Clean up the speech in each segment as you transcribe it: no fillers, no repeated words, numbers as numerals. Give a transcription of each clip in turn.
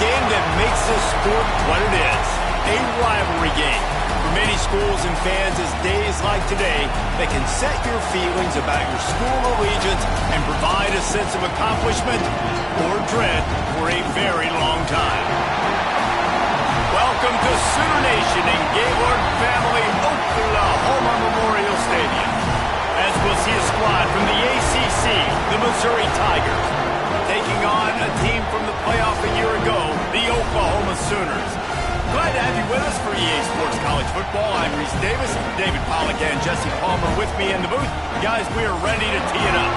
game that makes this sport what it is, a rivalry game. For many schools and fans, it's days like today that can set your feelings about your school allegiance and provide a sense of accomplishment or dread for a very long time. Welcome to Sooner Nation in Gaylord Family Oklahoma Memorial Stadium, as we'll see a squad from the ACC, the Missouri Tigers, taking on a team from the playoff a year ago, the Oklahoma Sooners. Glad to have you with us for EA Sports College Football. I'm Reese Davis, David Pollack and Jesse Palmer with me in the booth. Guys, we are ready to tee it up.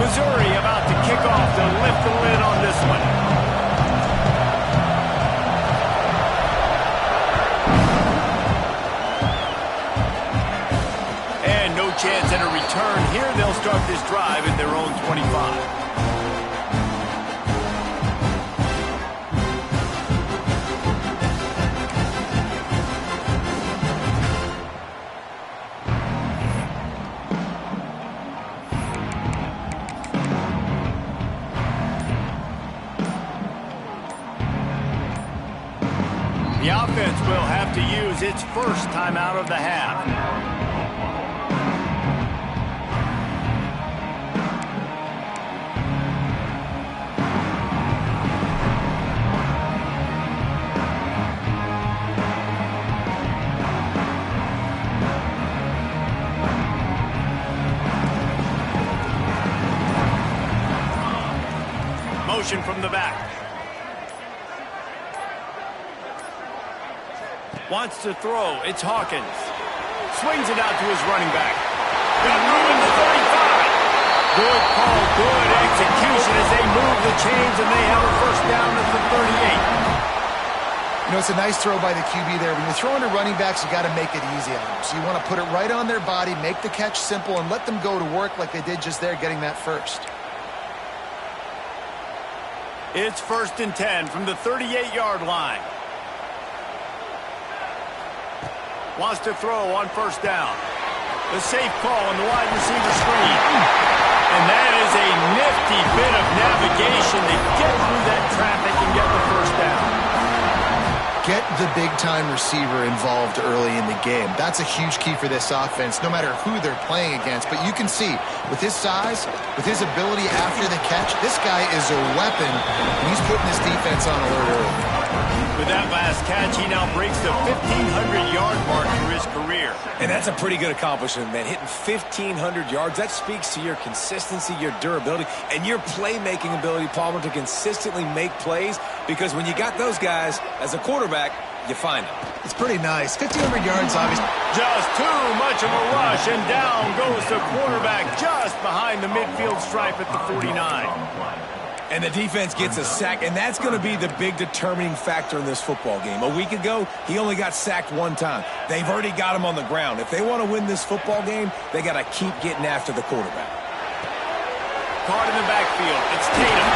Missouri about to kick off to lift the lid on this one. And no chance at a return here. They'll start this drive at their own 25. The offense will have to use its first timeout of the half. Motion from the back. Wants to throw. It's Hawkins. Swings it out to his running back. Got moving to 35. Good call, good execution as they move the chains, and they have a first down at the 38. You know, it's a nice throw by the QB there. When you're throwing to running backs, you got to make it easy on them. So you want to put it right on their body, make the catch simple, and let them go to work like they did just there, getting that first. It's 1st and 10 from the 38-yard line. Wants to throw on first down. The safe call on the wide receiver screen. And that is a nifty bit of navigation to get through that traffic and get the first down. Get the big-time receiver involved early in the game. That's a huge key for this offense, no matter who they're playing against. But you can see, with his size, with his ability after the catch, this guy is a weapon, and he's putting this defense on alert early. With that last catch, he now breaks the 1,500-yard mark for his career. And that's a pretty good accomplishment, man. Hitting 1,500 yards, that speaks to your consistency, your durability, and your playmaking ability, Palmer, to consistently make plays, because when you got those guys as a quarterback, you find them. It's pretty nice. 1,500 yards, obviously. Just too much of a rush, and down goes the quarterback just behind the midfield stripe at the 49. And the defense gets a sack, and that's going to be the big determining factor in this football game. A week ago, he only got sacked one time. They've already got him on the ground. If they want to win this football game, they got to keep getting after the quarterback. Caught in the backfield. It's Tatum.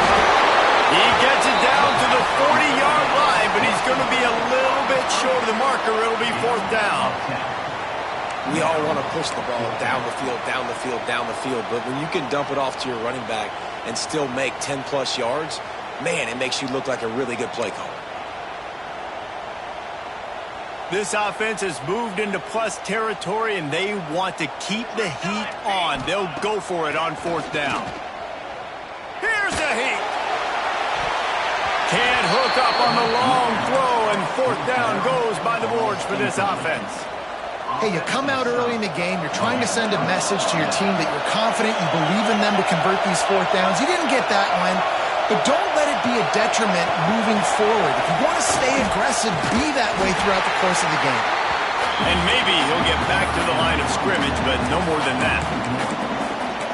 He gets it down to the 40-yard line, but he's going to be a little bit short of the marker. It'll be 4th down. We all want to push the ball down the field, down the field, down the field. But when you can dump it off to your running back and still make 10-plus yards, man, it makes you look like a really good play caller. This offense has moved into plus territory, and they want to keep the heat on. They'll go for it on 4th down. Here's the heat. Can't hook up on the long throw, and 4th down goes by the boards for this offense. Hey, you come out early in the game, you're trying to send a message to your team that you're confident, you believe in them to convert these 4th downs. You didn't get that one, but don't let it be a detriment moving forward. If you want to stay aggressive, be that way throughout the course of the game. And maybe he'll get back to the line of scrimmage, but no more than that.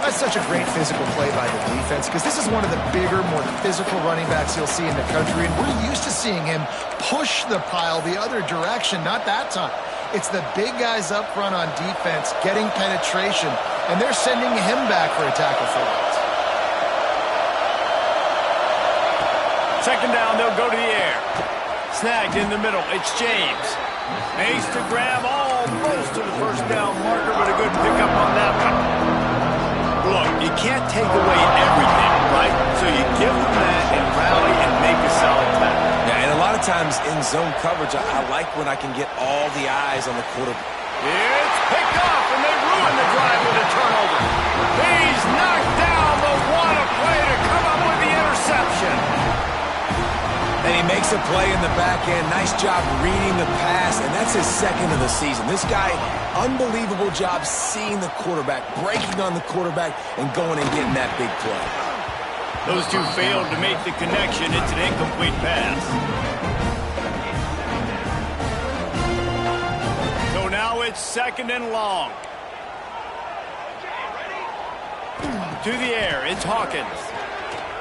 That's such a great physical play by the defense, because this is one of the bigger, more physical running backs you'll see in the country, and we're used to seeing him push the pile the other direction, not that time. It's the big guys up front on defense getting penetration, and they're sending him back for a tackle for it. 2nd down, they'll go to the air. Snagged in the middle. It's James. Makes to grab all close to the first down marker, but a good pickup on that one. Look, you can't take away everything, right? So you give them that and rally and make a solid tackle. Yeah, and a lot of times in zone coverage, I like when I can get all the eyes on the quarterback. It's picked off, and they ruin the drive with a turnover. He's knocked down, but what a play to come up with the interception. And he makes a play in the back end. Nice job reading the pass, and that's his second of the season. This guy, unbelievable job seeing the quarterback, breaking on the quarterback, and going and getting that big play. Those two failed to make the connection. It's an incomplete pass. So now it's second and long. To the air, it's Hawkins.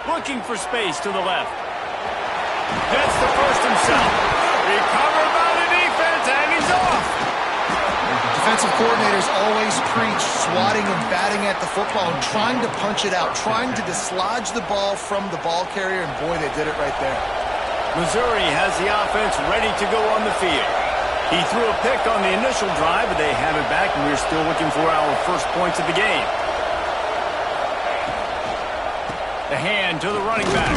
Looking for space to the left. Gets the first himself. Recovered by the defense, and he's off. Defensive coordinators always preach swatting and batting at the football and trying to punch it out, trying to dislodge the ball from the ball carrier, and boy, they did it right there. Missouri has the offense ready to go on the field. He threw a pick on the initial drive, but they have it back, and we're still looking for our first points of the game. The hand to the running back.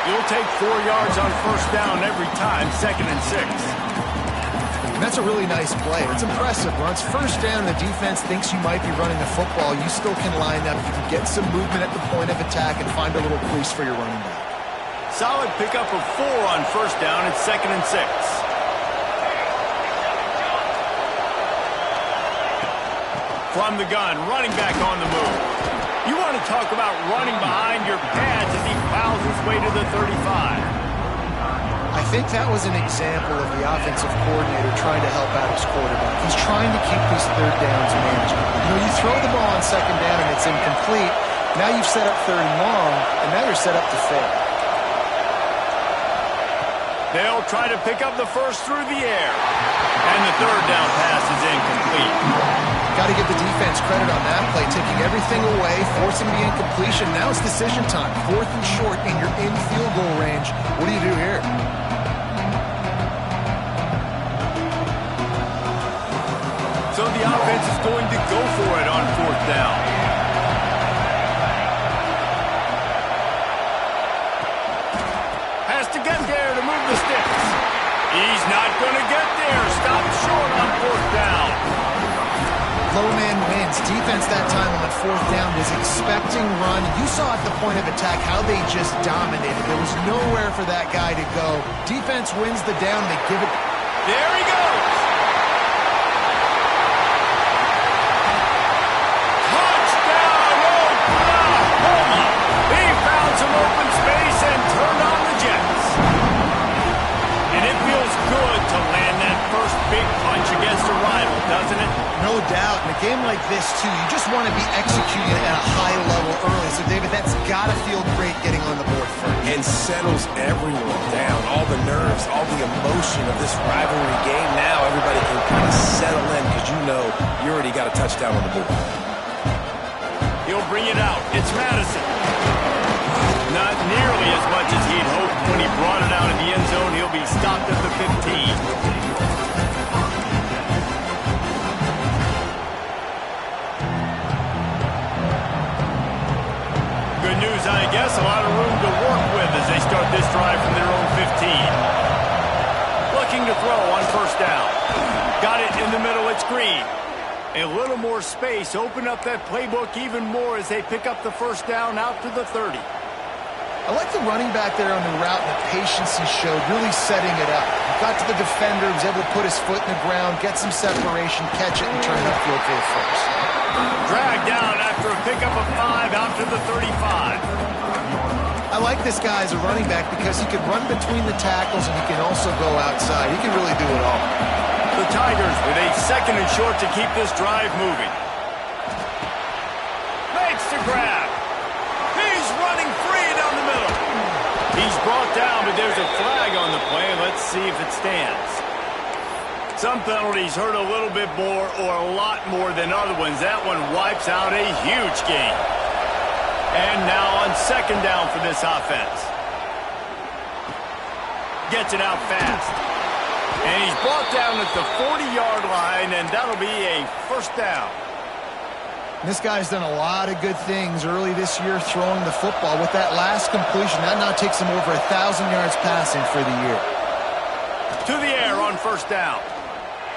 You'll take 4 yards on first down every time, 2nd and 6. And that's a really nice play. It's impressive. Once first down, the defense thinks you might be running the football. You still can line up. You can get some movement at the point of attack and find a little crease for your running back. Solid pickup of 4 on first down. It's 2nd and 6. From the gun, running back on the move. You want to talk about running behind your pads as he fouls his way to the 35. I think that was an example of the offensive coordinator trying to help out his quarterback. He's trying to keep these third downs manageable. You know, you throw the ball on second down and it's incomplete. Now you've set up third and long, and now you're set up to fail. They'll try to pick up the first through the air. And the third down pass is incomplete. Got to give the defense credit on that play, taking everything away, forcing the incompletion. Now it's decision time. 4th and short, and you're in field goal range. What do you do here? So the offense is going to go for it on 4th down. Has to get there to move the sticks. He's not going to get there. Stopped short on 4th down. Low man wins. Defense that time on 4th down is expecting run. You saw at the point of attack how they just dominated. There was nowhere for that guy to go. Defense wins the down. They give it. There he goes. Touchdown, Oklahoma. He found some open space and turned on the Jets. And it feels good to land that first big punch against a rival, doesn't it? No doubt. In a game like this, too, you just want to be executing at a high level early. So, David, that's got to feel great getting on the board first. And settles everyone down. All the nerves, all the emotion of this rivalry game. Now everybody can kind of settle in because you know you already got a touchdown on the board. He'll bring it out. It's Madison. Not nearly as much as he'd hoped when he brought it out in the end zone. He'll be stopped at the 15. Good news, I guess. A lot of room to work with as they start this drive from their own 15. Looking to throw on first down. Got it in the middle. It's Green. A little more space. Open up that playbook even more as they pick up the first down out to the 30. I like the running back there on the route and the patience he showed, really setting it up. Got to the defender, was able to put his foot in the ground, get some separation, catch it, and turn it upfield for the first. Dragged down after a pickup of 5 out to the 35. I like this guy as a running back because he can run between the tackles and he can also go outside. He can really do it all. The Tigers with a 2nd and short to keep this drive moving. Makes the grab. He's running free down the middle. He's brought down, but there's a flag on the play. Let's see if it stands. Some penalties hurt a little bit more or a lot more than other ones. That one wipes out a huge gain. And now on 2nd down for this offense. Gets it out fast. And he's brought down at the 40-yard line, and that'll be a first down. This guy's done a lot of good things early this year throwing the football. With that last completion, that now takes him over 1,000 yards passing for the year. To the air on first down.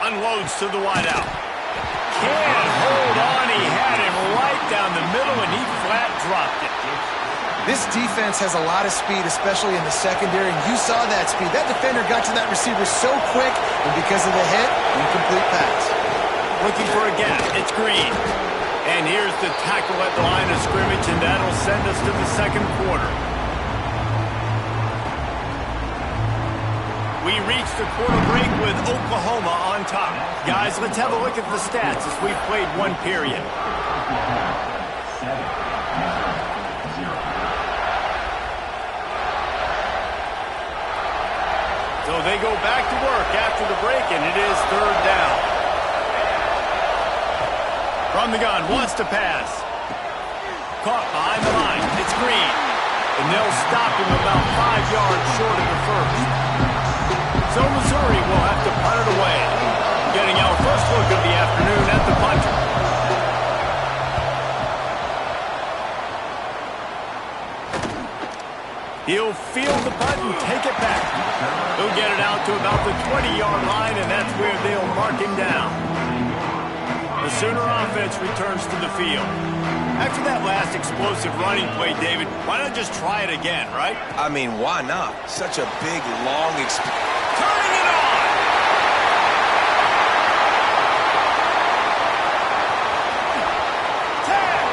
Unloads to the wideout. Can't hold on. He had him right down the middle, and he flat dropped it. This defense has a lot of speed, especially in the secondary, and you saw that speed. That defender got to that receiver so quick, and because of the hit, incomplete pass. Looking for a gap. It's Green. And here's the tackle at the line of scrimmage, and that'll send us to the second quarter. We reach the quarter break with Oklahoma on top. Guys, let's have a look at the stats as we've played one period. So they go back to work after the break, and it is third down. From the gun, wants to pass. Caught behind the line. It's Green. And they'll stop him about 5 yards short of the first. So Missouri will have to punt it away. Getting our first look of the afternoon at the punter. He'll field the punt and take it back. He'll get it out to about the 20-yard line, and that's where they'll mark him down. The Sooner offense returns to the field. After that last explosive running play, David, why not just try it again, right? I mean, why not? Such a big, long turning it on! Tag!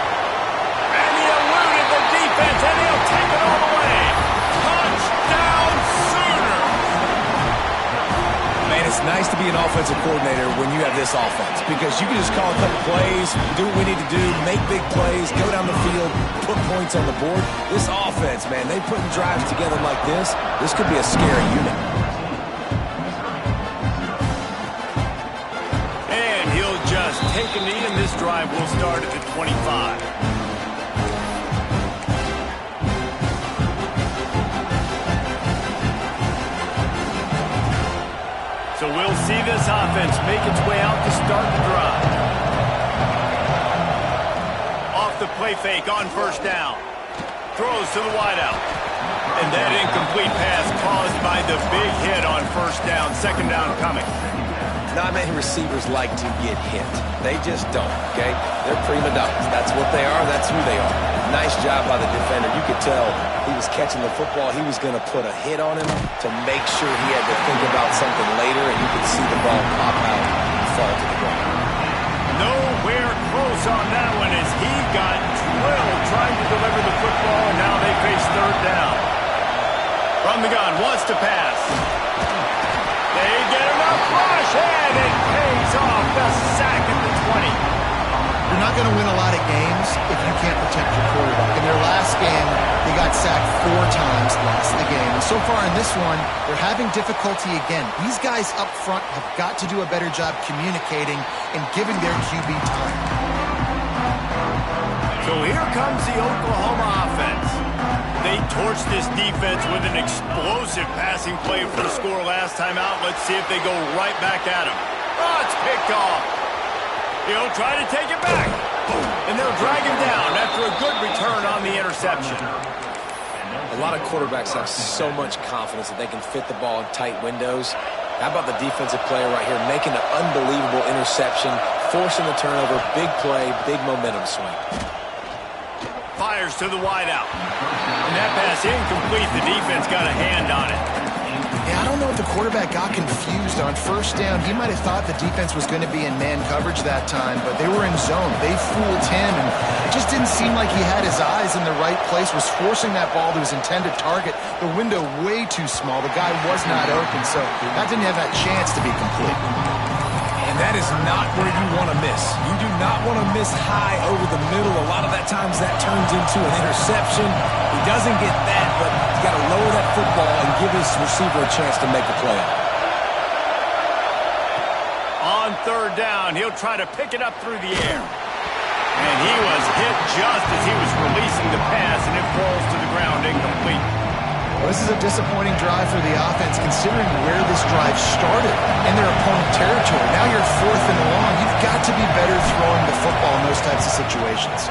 And he eluded the defense, and he'll take it all the way. Touchdown, Sooners! Man, it's nice to be an offensive coordinator when you have this offense, because you can just call a couple plays, do what we need to do, make big plays, go down the field, put points on the board. This offense, man, they putting drives together like this. This could be a scary unit. And he'll just take a knee, and this drive will start at the 25. So we'll see this offense make its way out to start the drive. Off the play fake on first down. Throws to the wideout. And that incomplete pass caused by the big hit on first down. Second down coming. Not many receivers like to get hit. They just don't, okay? They're prima donnas. That's what they are. That's who they are. Nice job by the defender. You could tell he was catching the football. He was going to put a hit on him to make sure he had to think about something later, and you could see the ball pop out and fall to the ground. Nowhere close on that one as he got drilled trying to deliver the football, and now they face third down. From the gun, wants to pass. They get enough rush, and it pays off. The sack at the 20. You're not going to win a lot of games if you can't protect your quarterback. In their last game, they got sacked 4 times, lost the game. And so far in this one, they're having difficulty again. These guys up front have got to do a better job communicating and giving their QB time. So here comes the Oklahoma offense. They torched this defense with an explosive passing play for the score last time out. Let's see if they go right back at him. Oh, it's picked off. He'll try to take it back. And they'll drag him down after a good return on the interception. A lot of quarterbacks have so much confidence that they can fit the ball in tight windows. How about the defensive player right here making an unbelievable interception, forcing the turnover, big play, big momentum swing. Fires to the wideout. And that pass incomplete. The defense got a hand on it. Yeah, I don't know if the quarterback got confused on first down. He might have thought the defense was going to be in man coverage that time, but they were in zone. They fooled him, and it just didn't seem like he had his eyes in the right place, was forcing that ball to his intended target. The window way too small. The guy was not open, so that didn't have that chance to be complete. And that is not where you want to miss. You do not want to miss high over the middle. A lot of that times that turns into an interception. He doesn't get that, but he's got to lower that football and give his receiver a chance to make the play. On third down, he'll try to pick it up through the air. And he was hit just as he was releasing the pass, and it falls to the ground incomplete. Well, this is a disappointing drive for the offense considering where this drive started in their opponent territory. Now you're 4th and long. You've got to be better throwing the football in those types of situations.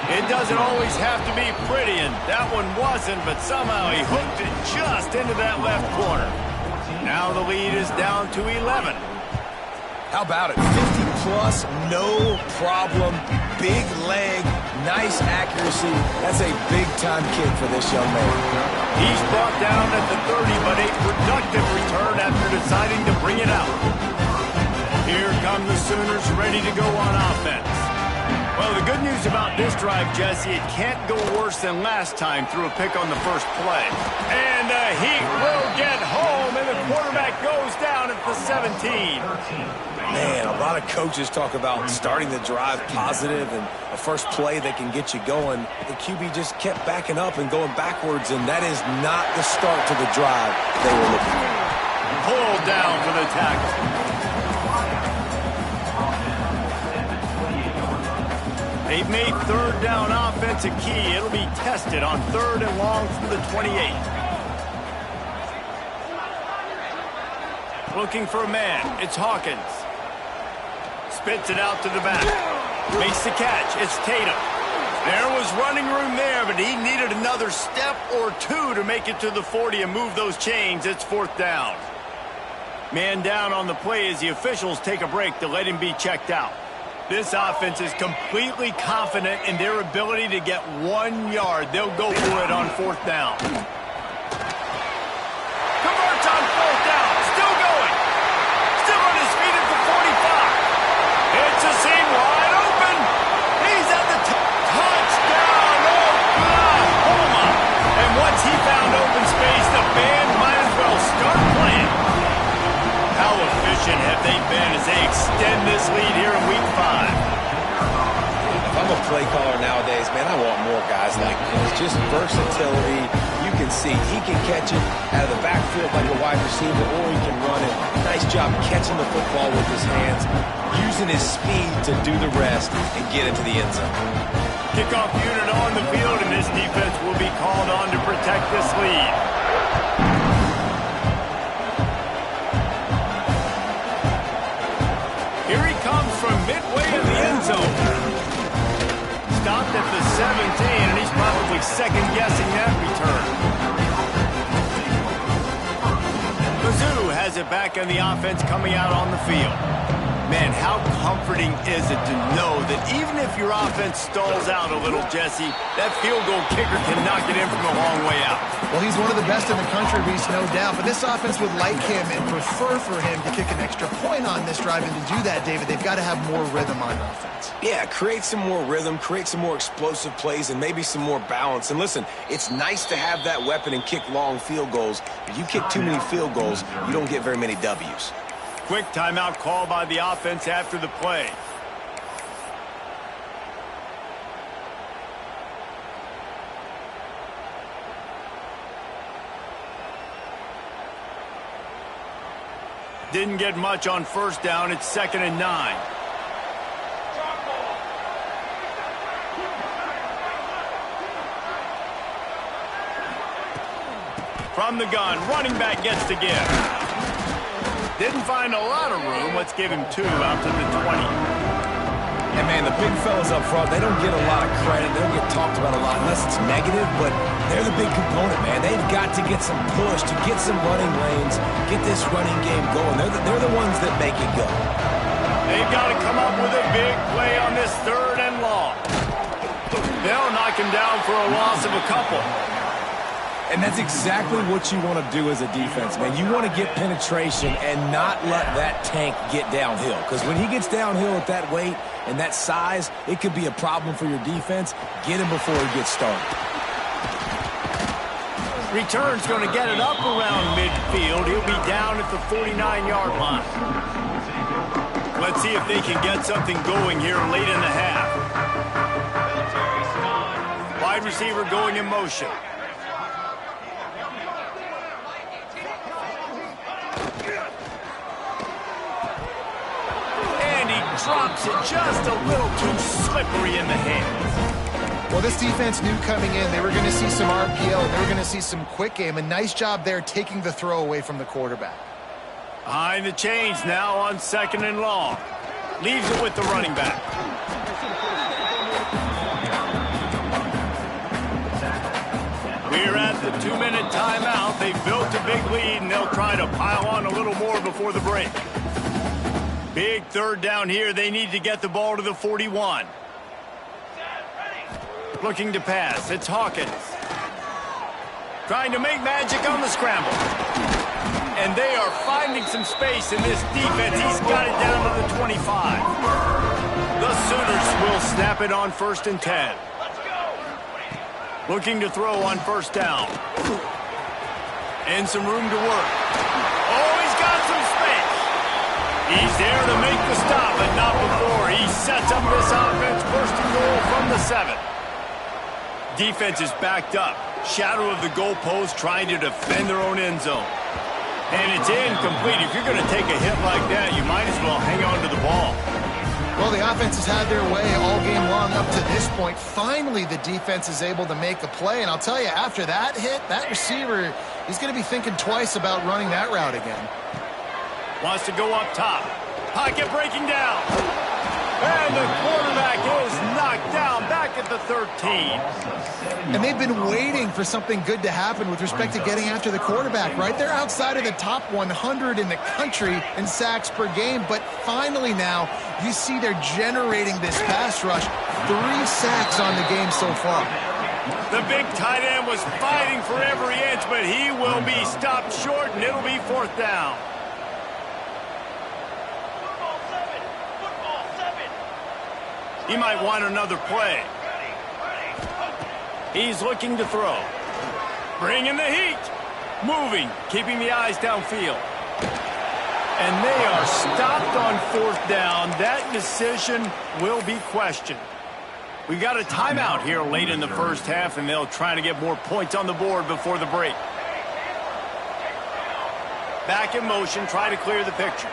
It doesn't always have to be pretty, and that one wasn't, but somehow he hooked it just into that left corner. Now the lead is down to 11. How about it? 50-plus, no problem. Big leg, nice accuracy. That's a big-time kick for this young man. He's brought down at the 30, but a productive return after deciding to bring it out. Here come the Sooners ready to go on offense. Well, the good news about this drive, Jesse, it can't go worse than last time through a pick on the first play. And he will get home, and the quarterback goes down at the 17. Man, a lot of coaches talk about starting the drive positive and a first play that can get you going. The QB just kept backing up and going backwards, and that is not the start to the drive they were looking for. Pulled down for the tackle. They've made third down offense a key. It'll be tested on 3rd and long from the 28. Looking for a man. It's Hawkins. Spits it out to the back. Makes the catch. It's Tatum. There was running room there, but he needed another step or two to make it to the 40 and move those chains. It's 4th down. Man down on the play as the officials take a break to let him be checked out. This offense is completely confident in their ability to get 1 yard. They'll go for it on 4th down. Converts on 4th down. Still going. Still on his feet at the 45. It's a seam wide open. He's at the touchdown, Oklahoma. And once he found open space, the band might as well start playing. How efficient have they been as they extend this lead here in Week 5? If I'm a play caller nowadays, man, I want more guys like this. Just versatility. You can see he can catch it out of the backfield like a wide receiver, or he can run it. Nice job catching the football with his hands, using his speed to do the rest and get into the end zone. Kickoff unit on the field, and this defense will be called on to protect this lead. Here he comes from midway in the end zone. Stopped at the 17, and he's probably second-guessing that return. Mizzou has it back in the offense coming out on the field. Man, how comforting is it to know that even if your offense stalls out a little, Jesse, that field goal kicker can knock it in from a long way out. Well, he's one of the best in the country, Reese, no doubt. But this offense would like him and prefer for him to kick an extra point on this drive. And to do that, David, they've got to have more rhythm on offense. Yeah, create some more rhythm, create some more explosive plays, and maybe some more balance. And listen, it's nice to have that weapon and kick long field goals. But you kick too many field goals, you don't get very many W's. Quick timeout call by the offense after the play. Didn't get much on 1st down. It's 2nd and 9. From the gun, running back gets to give. Didn't find a lot of room. Let's give him 2 out to the 20. And, man, the big fellas up front, they don't get a lot of credit. They don't get talked about a lot unless it's negative, but they're the big component, man. They've got to get some push, to get some running lanes, get this running game going. They're the ones that make it go. They've got to come up with a big play on this 3rd and long. They'll knock him down for a loss of a couple. And that's exactly what you want to do as a defense, man. You want to get penetration and not let that tank get downhill. Because when he gets downhill at that weight and that size, it could be a problem for your defense. Get him before he gets started. Return's going to get it up around midfield. He'll be down at the 49-yard line. Let's see if they can get something going here late in the half. Wide receiver going in motion. And he drops it just a little too slippery in the hands. Well, this defense knew coming in they were going to see some RPO, and they were going to see some quick game. A nice job there taking the throw away from the quarterback. Behind the chains now on 2nd and long. Leaves it with the running back. We're at the 2-minute timeout. They've built a big lead, and they'll try to pile on a little more before the break. Big 3rd down here. They need to get the ball to the 41. Looking to pass. It's Hawkins. Trying to make magic on the scramble. And they are finding some space in this defense. He's got it down to the 25. The Sooners will snap it on 1st and 10. Looking to throw on 1st down. And some room to work. Oh, he's got some space. He's there to make the stop, but not before. He sets up this offense 1st and goal from the 7. Defense is backed up. Shadow of the goalpost trying to defend their own end zone. And it's incomplete. If you're going to take a hit like that, you might as well hang on to the ball. Well, the offense has had their way all game long up to this point. Finally, the defense is able to make a play. And I'll tell you, after that hit, that receiver, he's going to be thinking twice about running that route again. Wants to go up top. Pocket breaking down. And the quarterback is knocked down back at the 13. And they've been waiting for something good to happen with respect to getting after the quarterback, right? They're outside of the top 100 in the country in sacks per game, but finally now you see they're generating this pass rush. 3 sacks on the game so far. The big tight end was fighting for every inch, but he will be stopped short, and it'll be 4th down. He might want another play. He's looking to throw. Bringing the heat. Moving, keeping the eyes downfield. And they are stopped on 4th down. That decision will be questioned. We've got a timeout here late in the 1st half, and they'll try to get more points on the board before the break. Back in motion, try to clear the picture.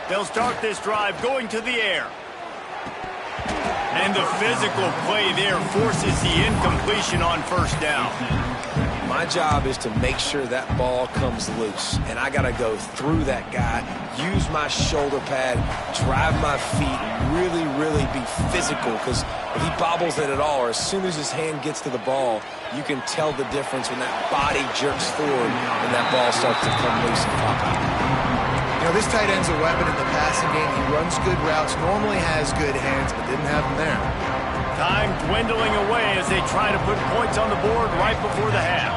They'll start this drive going to the air. And the physical play there forces the incompletion on 1st down. My job is to make sure that ball comes loose. And I got to go through that guy, use my shoulder pad, drive my feet, really, really be physical. Because if he bobbles it at all, or as soon as his hand gets to the ball, you can tell the difference when that body jerks forward and that ball starts to come loose and pop out. You know, this tight end's a weapon in the passing game. He runs good routes, normally has good hands, but didn't have them there. Time dwindling away as they try to put points on the board right before the half.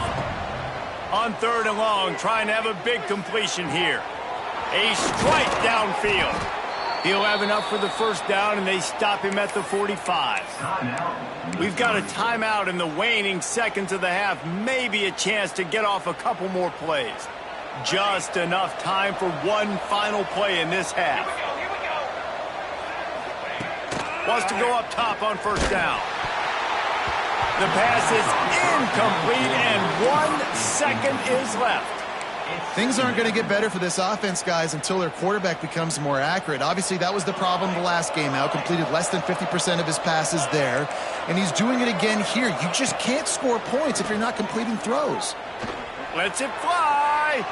On 3rd and long, trying to have a big completion here. A strike downfield. He'll have enough for the 1st down, and they stop him at the 45. We've got a timeout in the waning seconds of the half. Maybe a chance to get off a couple more plays. Just enough time for one final play in this half. Wants to go up top on 1st down. The pass is incomplete, and 1 second is left. Things aren't going to get better for this offense, guys, until their quarterback becomes more accurate. Obviously, that was the problem the last game out. Completed less than 50% of his passes there, and he's doing it again here. You just can't score points if you're not completing throws. Lets it fly.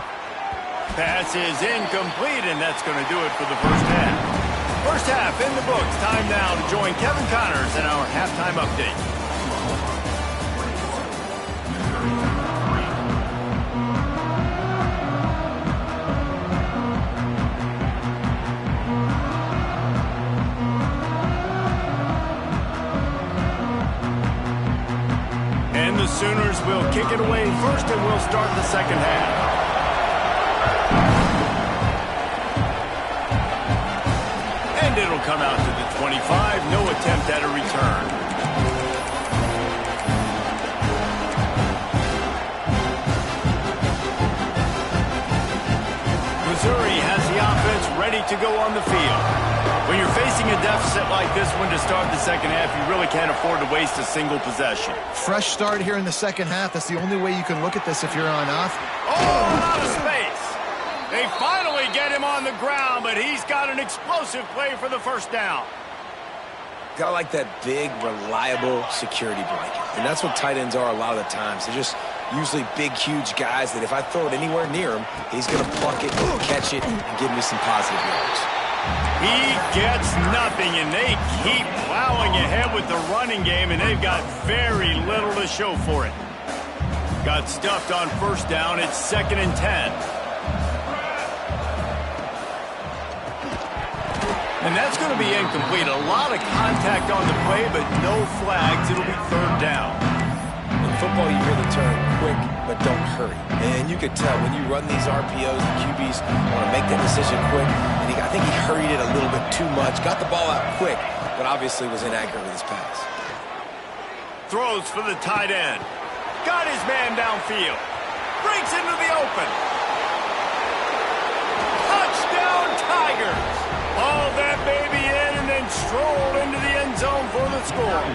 Pass is incomplete, and that's going to do it for the 1st half. 1st half in the books. Time now to join Kevin Connors in our halftime update. And the Sooners will kick it away first, and we'll start the 2nd half. And it'll come out to the 25. No attempt at a return. Missouri has the offense ready to go on the field. When you're facing a deficit like this one to start the 2nd half, you really can't afford to waste a single possession. Fresh start here in the 2nd half. That's the only way you can look at this if you're on offense. Oh, a lot of space. They finally get him on the ground, but he's got an explosive play for the first down. Got like that big, reliable security blanket. And that's what tight ends are a lot of the times. They're just usually big, huge guys that if I throw it anywhere near him, he's going to pluck it, catch it, and give me some positive yards. He gets nothing, and they keep plowing ahead with the running game, and they've got very little to show for it. Got stuffed on first down. It's 2nd and 10. And that's going to be incomplete. A lot of contact on the play, but no flags. It'll be 3rd down. In football, you hear the term quick, but don't hurry. And you could tell when you run these RPOs, the QBs want to make that decision quick. And I think he hurried it a little bit too much. Got the ball out quick, but obviously was inaccurate with his pass. Throws for the tight end. Got his man downfield. Breaks into the open. Touchdown, Tigers. Haul that baby in and then stroll into the end zone for the score.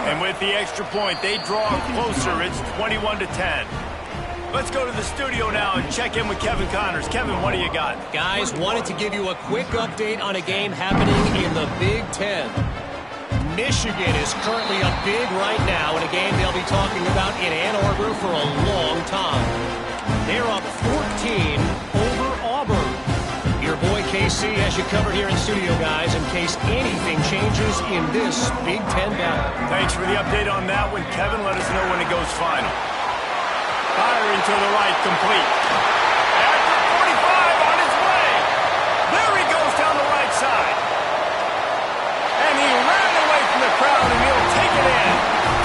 And with the extra point, they draw closer. It's 21-10. Let's go to the studio now and check in with Kevin Connors. Kevin, what do you got? Guys, wanted to give you a quick update on a game happening in the Big Ten. Michigan is currently up big right now in a game they'll be talking about in Ann Arbor for a long time. They're up 14 over Auburn. Your boy KC has you covered here in studio, guys, in case anything changes in this Big Ten battle. Thanks for the update on that one, Kevin. Let us know when it goes final. Firing to the right, complete. At the 45 on his way. There he goes down the right side. And he ran away from the crowd, and he'll take it in.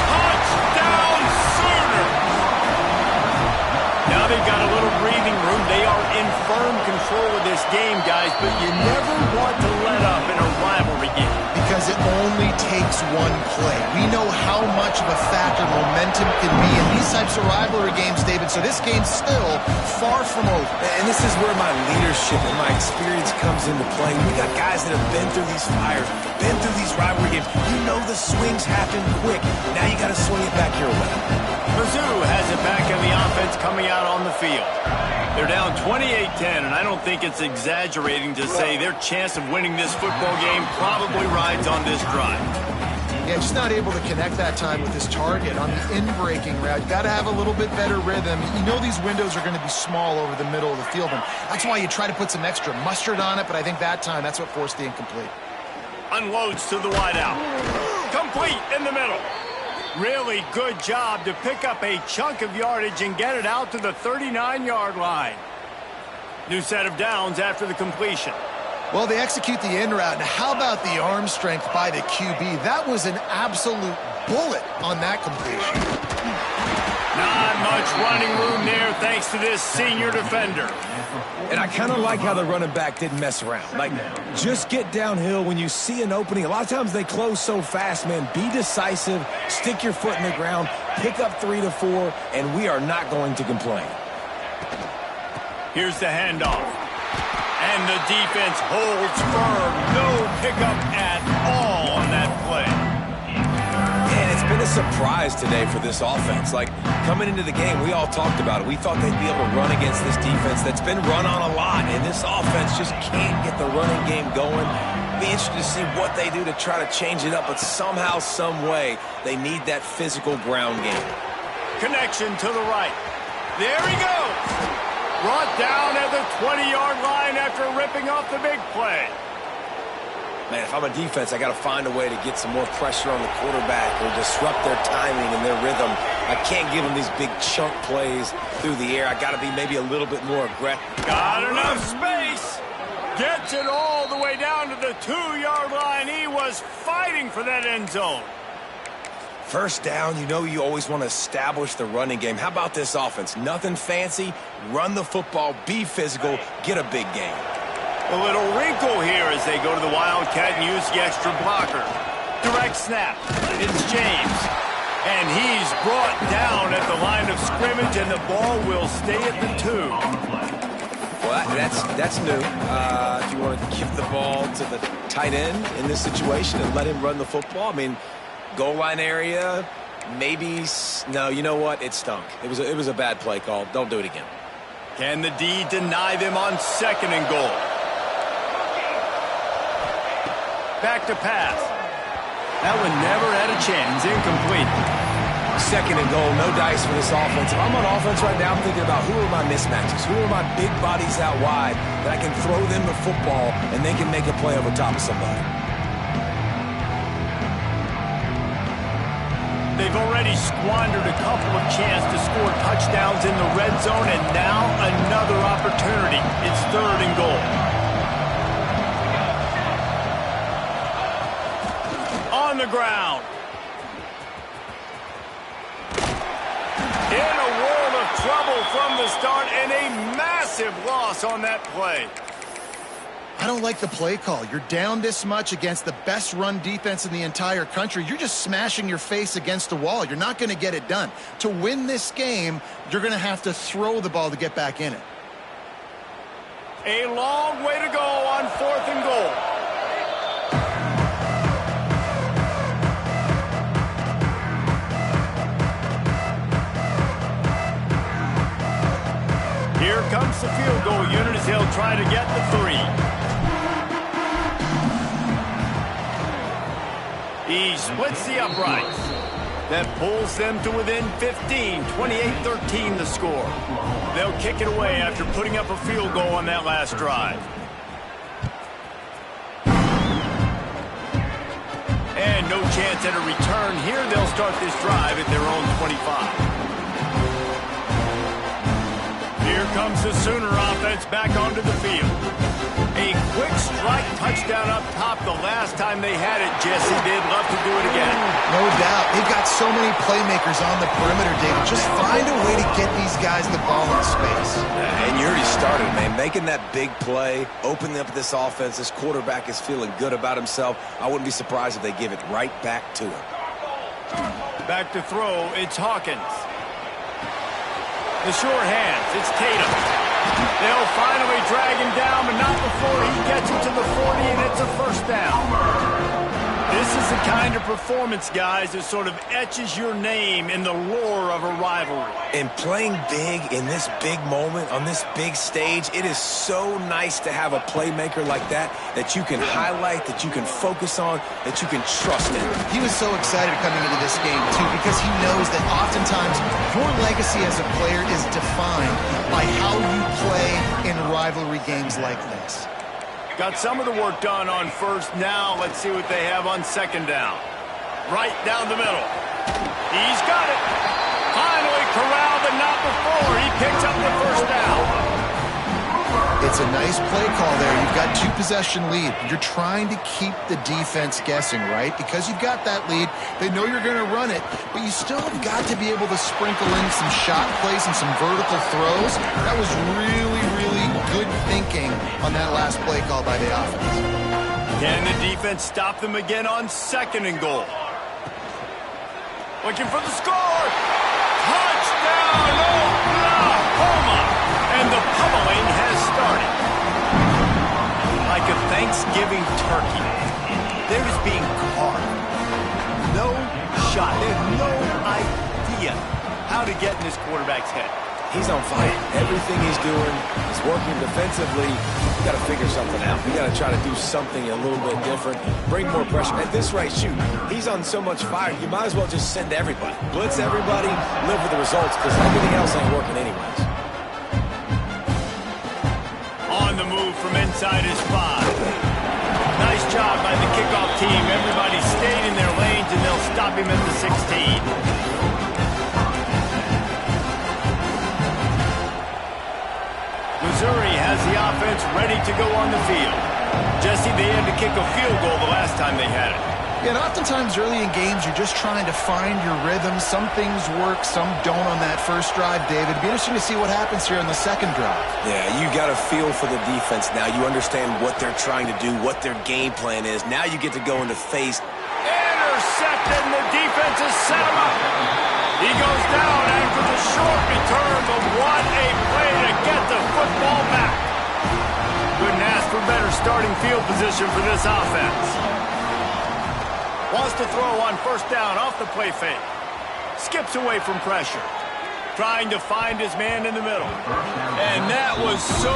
Touchdown, Sooners. Now they've got a little breathing room. They are in firm control of this game, guys, but you never want to let up in a rivalry game. Because it only takes one play. We know how much of a factor momentum can be in these types of rivalry games, David, so this game's still far from over. And this is where my leadership and my experience comes into play. We got guys that have been through these fires, been through these rivalry games. You know the swings happen quick. Now you got to swing it back your way. Mizzou has it back in the offense coming out on the field. They're down 28-10, and I don't think it's exaggerating to say their chance of winning this football game probably rides on this drive. Yeah, just not able to connect that time with his target on the in-breaking route. You got to have a little bit better rhythm. You know these windows are going to be small over the middle of the field, and that's why you try to put some extra mustard on it, but I think that time that's what forced the incomplete. Unloads to the wideout. Complete in the middle. Really good job to pick up a chunk of yardage and get it out to the 39-yard line. New set of downs after the completion. Well, they execute the in route. Now, how about the arm strength by the QB? That was an absolute bullet on that completion. Not much running room there thanks to this senior defender. And I kind of like how the running back didn't mess around. Like, just get downhill when you see an opening. A lot of times they close so fast, man. Be decisive, stick your foot in the ground, pick up 3 to 4, and we are not going to complain. Here's the handoff. And the defense holds firm. No pickup at all on that play. And it's been a surprise today for this offense. Like, coming into the game, we all talked about it. We thought they'd be able to run against this defense that's been run on a lot, and this offense just can't get the running game going. Be interested to see what they do to try to change it up, but somehow, some way, they need that physical ground game. Connection to the right. There he goes. Brought down at the 20-yard line after ripping off the big play. Man, if I'm a defense, I got to find a way to get some more pressure on the quarterback or disrupt their timing and their rhythm. I can't give them these big chunk plays through the air. I got to be maybe a little bit more aggressive. Got enough space. Gets it all the way down to the 2-yard line. He was fighting for that end zone. First down, you know you always want to establish the running game. How about this offense? Nothing fancy. Run the football, be physical, get a big game. A little wrinkle here as they go to the Wildcat and use the extra blocker. Direct snap. It's James. And he's brought down at the line of scrimmage, and the ball will stay at the 2. Well, that's new. If you want to give the ball to the tight end in this situation and let him run the football, I mean, goal line area, Maybe. No, you know what? It stunk. It was a bad play call. Don't do it again. Can the D deny them on 2nd and goal? Back to pass. That one never had a chance. Incomplete. 2nd and goal, no dice for this offense. If I'm on offense right now, I'm thinking about who are my mismatches? Who are my big bodies out wide that I can throw them the football and they can make a play over top of somebody? They've already squandered a couple of chances to score touchdowns in the red zone, and now another opportunity. It's 3rd and goal. On the ground. In a world of trouble from the start, and a massive loss on that play. I don't like the play call. You're down this much against the best run defense in the entire country. You're just smashing your face against the wall. You're not going to get it done. To win this game, you're going to have to throw the ball to get back in it. A long way to go on 4th and goal. Here comes the field goal unit as they'll try to get the 3. He splits the uprights. That pulls them to within 15, 28-13 the score. They'll kick it away after putting up a field goal on that last drive. And no chance at a return here. They'll start this drive at their own 25. Here comes the Sooner offense back onto the field. A quick strike touchdown up top the last time they had it, Jesse. They'd love to do it again. No doubt. They've got so many playmakers on the perimeter, David. Just find a way to get these guys the ball in space. And you already started, man. Making that big play, opening up this offense. This quarterback is feeling good about himself. I wouldn't be surprised if they give it right back to him. Back to throw, it's Hawkins. The sure hands, it's Tatum. They'll finally drag him down, but not before he gets it to the 40, and it's a 1st down. This is the kind of performance, guys, that sort of etches your name in the lore of a rivalry. And playing big in this big moment, on this big stage, it is so nice to have a playmaker like that you can highlight, that you can focus on, that you can trust in. He was so excited coming into this game, too, because he knows that oftentimes your legacy as a player is defined by how you play in rivalry games like this. Got some of the work done on 1st. Now let's see what they have on 2nd down. Right down the middle. He's got it. Finally corralled, but not before. He picks up the 1st down. It's a nice play call there. You've got 2-possession lead. You're trying to keep the defense guessing, right? Because you've got that lead. They know you're going to run it, but you still have got to be able to sprinkle in some shot plays and some vertical throws. That was really, really good thinking on that last play call by the offense. Can the defense stop them again on 2nd and goal? Looking for the score. Touchdown, Oklahoma! And the pummeling has started. Like a Thanksgiving turkey, they're just being carved. No shot. They have no idea how to get in this quarterback's head. He's on fire. Everything he's doing is working defensively. We got to figure something out. We got to try to do something a little bit different. Bring more pressure. At this rate, shoot, he's on so much fire, you might as well just send everybody. Blitz everybody, live with the results, because everything else ain't working anyways. On the move from inside his 5. Nice job by the kickoff team. Everybody stayed in their lanes, and they'll stop him at the 16. Missouri has the offense ready to go on the field. Jesse, they had to kick a field goal the last time they had it. Yeah, and oftentimes early in games, you're just trying to find your rhythm. Some things work, some don't on that 1st drive, David. It'd be interesting to see what happens here on the 2nd drive. Yeah, you got a feel for the defense now. You understand what they're trying to do, what their game plan is. Now you get to go into face. Intercepted, and the defense has set him up. He goes down after the short return, but what a play to get the football back. Couldn't ask for better starting field position for this offense. Wants to throw on 1st down off the play fake. skips away from pressure, trying to find his man in the middle. And that was so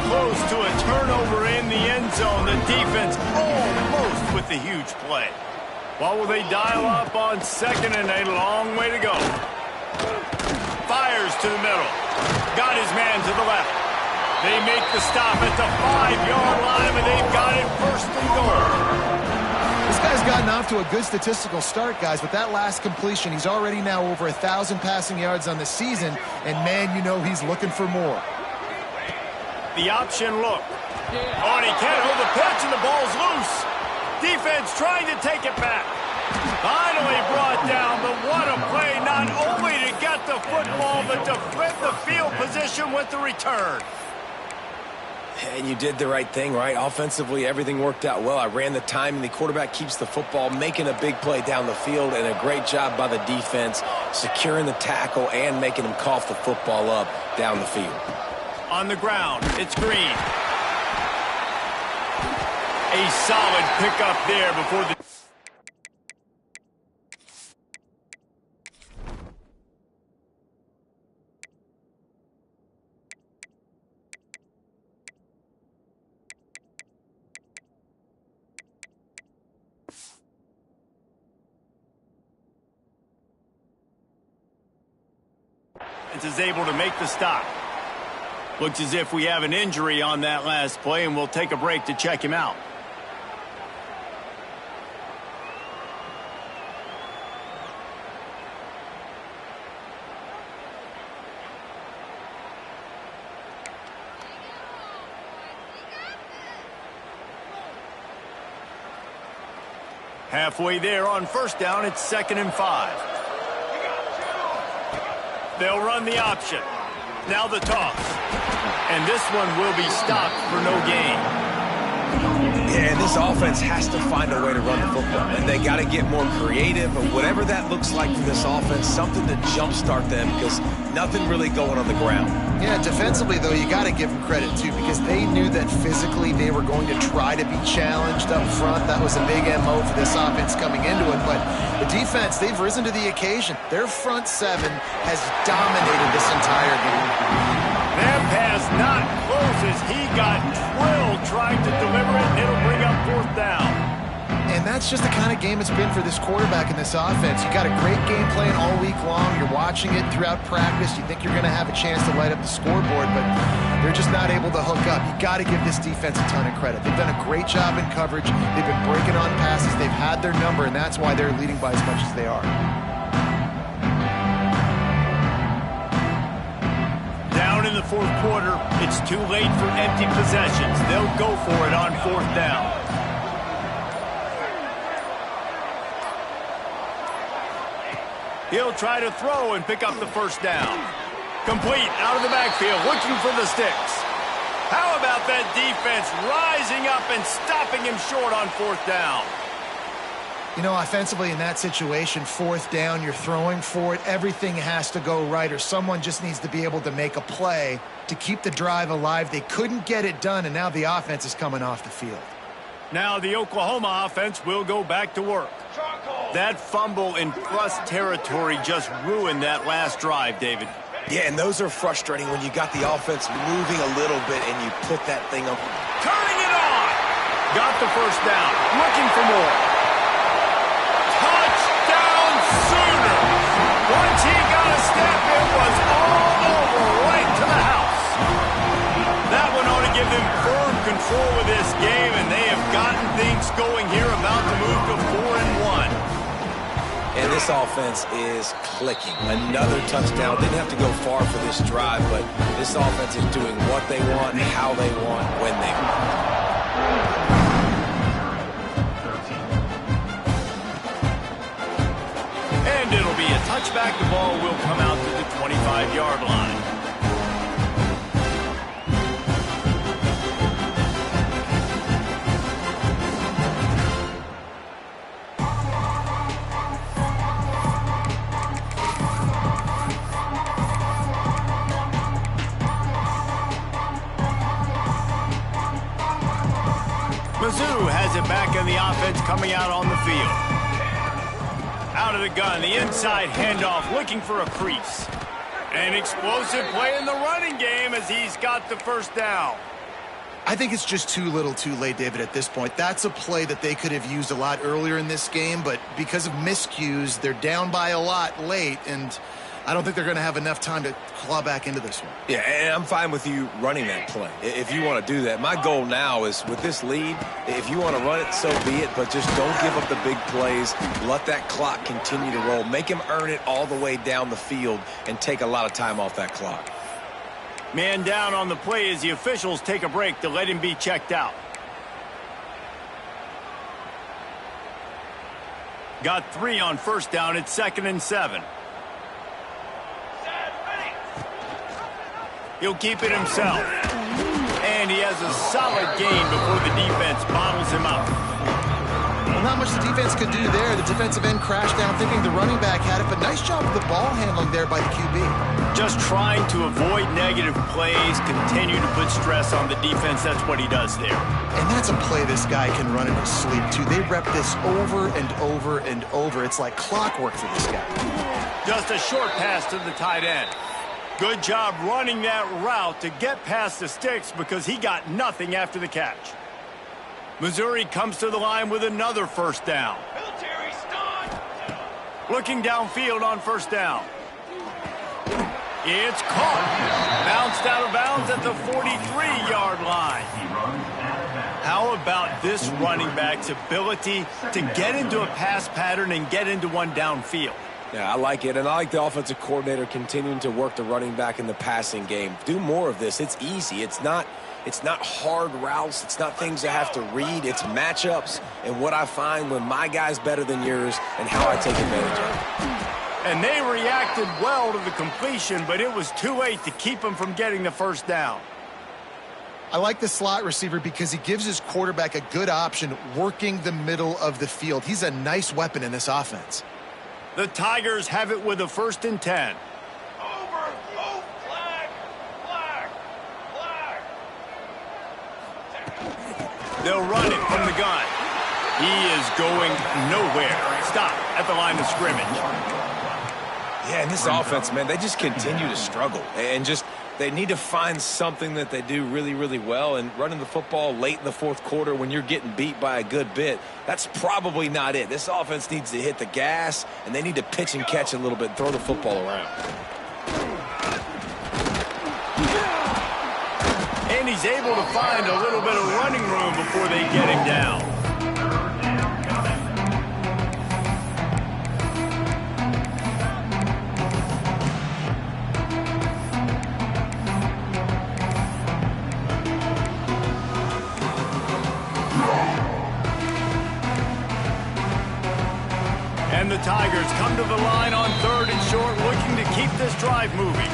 close to a turnover in the end zone. The defense almost with the huge play. What will they dial up on second and a long way to go? Fires to the middle. Got his man to the left. They make the stop at the 5-yard line, and they've got it first and goal. This guy's gotten off to a good statistical start, guys, but that last completion, he's already now over 1,000 passing yards on the season, and man, you know he's looking for more. The option look. Oh, and he can't hold the pitch, and the ball's loose. Defense trying to take it back. Finally brought down, but what a play, not only to get the football, but to flip the field position with the return. And you did the right thing, right? Offensively, everything worked out well. I ran the time, and the quarterback keeps the football, making a big play down the field, and a great job by the defense, securing the tackle and making him cough the football up down the field. On the ground, it's Green. A solid pickup there before the... is able to make the stop. Looks as if we have an injury on that last play, and we'll take a break to check him out. Halfway there on first down, it's 2nd and 5. They'll run the option. Now the toss. And this one will be stopped for no gain. Yeah, and this offense has to find a way to run the football. And they got to get more creative, or whatever that looks like for this offense, something to jumpstart them, because nothing really going on the ground. Yeah, defensively, though, you got to give them credit, too, because they knew that physically they were going to try to be challenged up front. That was a big MO for this offense coming into it. But the defense, they've risen to the occasion. Their front seven has dominated this entire game. That pass not close as he got drilled trying to deliver it, and it'll bring up 4th down. And that's just the kind of game it's been for this quarterback in this offense. You got a great game plan all week long. You're watching it throughout practice. You think you're going to have a chance to light up the scoreboard, but they're just not able to hook up. You got to give this defense a ton of credit. They've done a great job in coverage. They've been breaking on passes. They've had their number, and that's why they're leading by as much as they are. Down in the 4th quarter, it's too late for empty possessions. They'll go for it on 4th down. He'll try to throw and pick up the 1st down. Complete out of the backfield, looking for the sticks. How about that defense rising up and stopping him short on 4th down? You know, offensively in that situation, 4th down, you're throwing for it. Everything has to go right, or someone just needs to be able to make a play to keep the drive alive. They couldn't get it done, and now the offense is coming off the field. Now the Oklahoma offense will go back to work. That fumble in plus territory just ruined that last drive, David. Yeah, and those are frustrating when you got the offense moving a little bit and you put that thing up. Turning it on! Got the 1st down. Looking for more. Touchdown Sooners! Once he got a step, it was all over right to the house. That one ought to give them firm control of this game, and they have gotten things going here, about to move to 4-1. And this offense is clicking. Another touchdown. Didn't have to go far for this drive, but this offense is doing what they want, how they want, when they want. And it'll be a touchback. The ball will come out to the 25-yard line. Mizzou has it back in the offense coming out on the field. Out out of the gun. The inside handoff looking for a crease. An explosive play in the running game as he's got the first down. I think it's just too little too late, David, at this point. That's a play that they could have used a lot earlier in this game, but because of miscues, they're down by a lot late, and I don't think they're going to have enough time to claw back into this one. Yeah, and I'm fine with you running that play if you want to do that. My goal now is with this lead, if you want to run it, so be it, but just don't give up the big plays. Let that clock continue to roll. Make him earn it all the way down the field and take a lot of time off that clock. Man down on the play as the officials take a break to let him be checked out. Got 3 on first down. It's 2nd and 7. He'll keep it himself. And he has a solid gain before the defense bottles him up. Well, not much the defense could do there. The defensive end crashed down thinking the running back had it, but nice job of the ball handling there by the QB. Just trying to avoid negative plays, continue to put stress on the defense. That's what he does there. And that's a play this guy can run in his sleep, too. They rep this over and over and over. It's like clockwork for this guy. Just a short pass to the tight end. Good job running that route to get past the sticks because he got nothing after the catch. Missouri comes to the line with another first down. Looking downfield on first down. It's caught. Bounced out of bounds at the 43-yard line. How about this running back's ability to get into a pass pattern and get into one downfield? Yeah, I like it, and I like the offensive coordinator continuing to work the running back in the passing game. Do more of this. It's easy. It's not hard routes. It's not things I have to read. It's matchups and what I find when my guy's better than yours and how I take advantage of it. And they reacted well to the completion, but it was too late to keep him from getting the first down. I like the slot receiver because he gives his quarterback a good option working the middle of the field. He's a nice weapon in this offense. The Tigers have it with a 1st and 10. They'll run it from the gun. He is going nowhere. Stop at the line of scrimmage. Yeah, and this offense, man, they just continue to struggle. And just they need to find something that they do really, really well. And running the football late in the 4th quarter when you're getting beat by a good bit, that's probably not it. This offense needs to hit the gas, and they need to pitch and catch a little bit and throw the football around. And he's able to find a little bit of running room before they get him down. And the Tigers come to the line on 3rd and short, looking to keep this drive moving.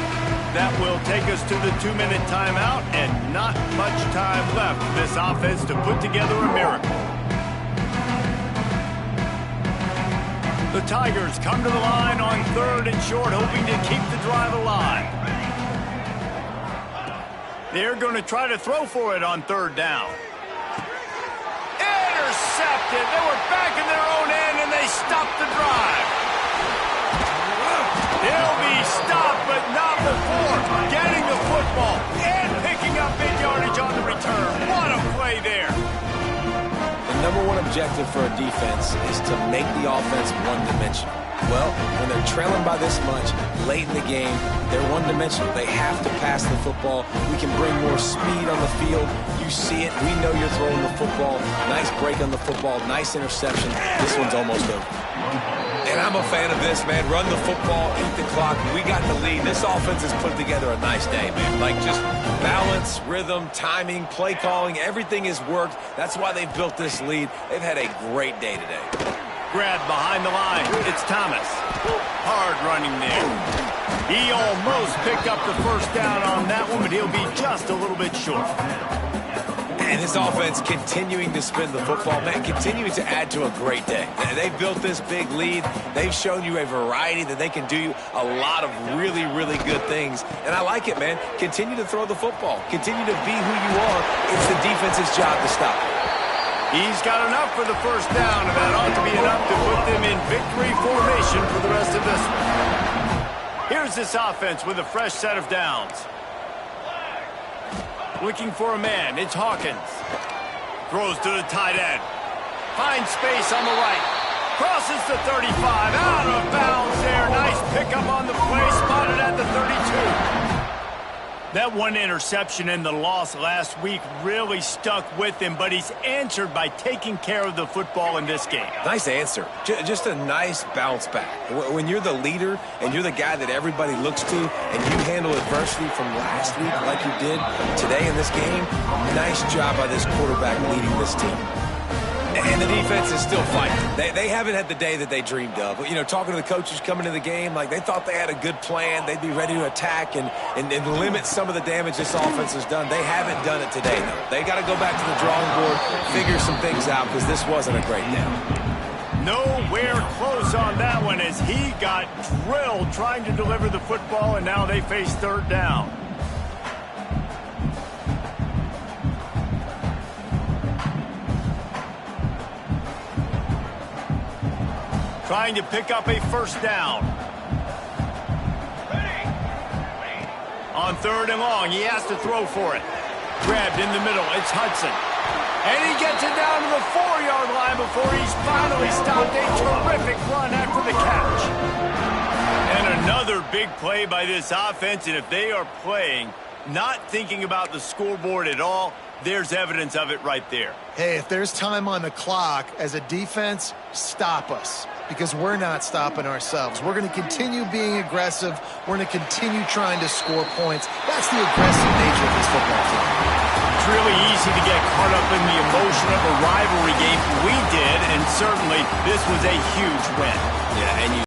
That will take us to the 2-minute timeout, and not much time left for this offense to put together a miracle. The Tigers come to the line on 3rd and short, hoping to keep the drive alive. They're going to try to throw for it on 3rd down. Intercepted. They were back in their own end, and they stopped the drive. He'll be stopped, but not before getting the football and picking up big yardage on the return. What a play there. The number one objective for a defense is to make the offense one-dimensional. Well, when they're trailing by this much late in the game, they're one-dimensional. They have to pass the football. We can bring more speed on the field. You see it. We know you're throwing the football. Nice break on the football. Nice interception. This one's almost over. And I'm a fan of this, man. Run the football, eat the clock. We got the lead. This offense has put together a nice day, man. Like just balance, rhythm, timing, play calling, everything has worked. That's why they've built this lead. They've had a great day today. Grab behind the line. It's Thomas. Hard running there. He almost picked up the first down on that one, but he'll be just a little bit short. And this offense continuing to spin the football, man, continuing to add to a great day. They've built this big lead. They've shown you a variety that they can do a lot of really, really good things. And I like it, man. Continue to throw the football. Continue to be who you are. It's the defense's job to stop it. He's got enough for the first down, and that ought to be enough to put them in victory formation for the rest of this one. Here's this offense with a fresh set of downs. Looking for a man. It's Hawkins. Throws to the tight end. Finds space on the right. Crosses the 35. Out of bounds there. Nice pickup on the play. Spotted at the 32. That one interception and the loss last week really stuck with him, but he's answered by taking care of the football in this game. Nice answer. Just a nice bounce back. When you're the leader and you're the guy that everybody looks to and you handle adversity from last week like you did today in this game, nice job by this quarterback leading this team. And the defense is still fighting. They haven't had the day that they dreamed of. You know, talking to the coaches coming to the game, like they thought they had a good plan. They'd be ready to attack and limit some of the damage this offense has done. They haven't done it today, though. They got to go back to the drawing board, figure some things out, because this wasn't a great day. Nowhere close on that one as he got drilled trying to deliver the football, and now they face third down. Trying to pick up a first down. On third and long, he has to throw for it. Grabbed in the middle, it's Hudson. And he gets it down to the 4-yard line before he's finally stopped. A terrific run after the catch. And another big play by this offense, and if they are playing, not thinking about the scoreboard at all, there's evidence of it right there. Hey, if there's time on the clock, as a defense, stop us. Because we're not stopping ourselves. We're going to continue being aggressive. We're going to continue trying to score points. That's the aggressive nature of this football team. It's really easy to get caught up in the emotion of a rivalry game. We did, and certainly this was a huge win. Yeah, and you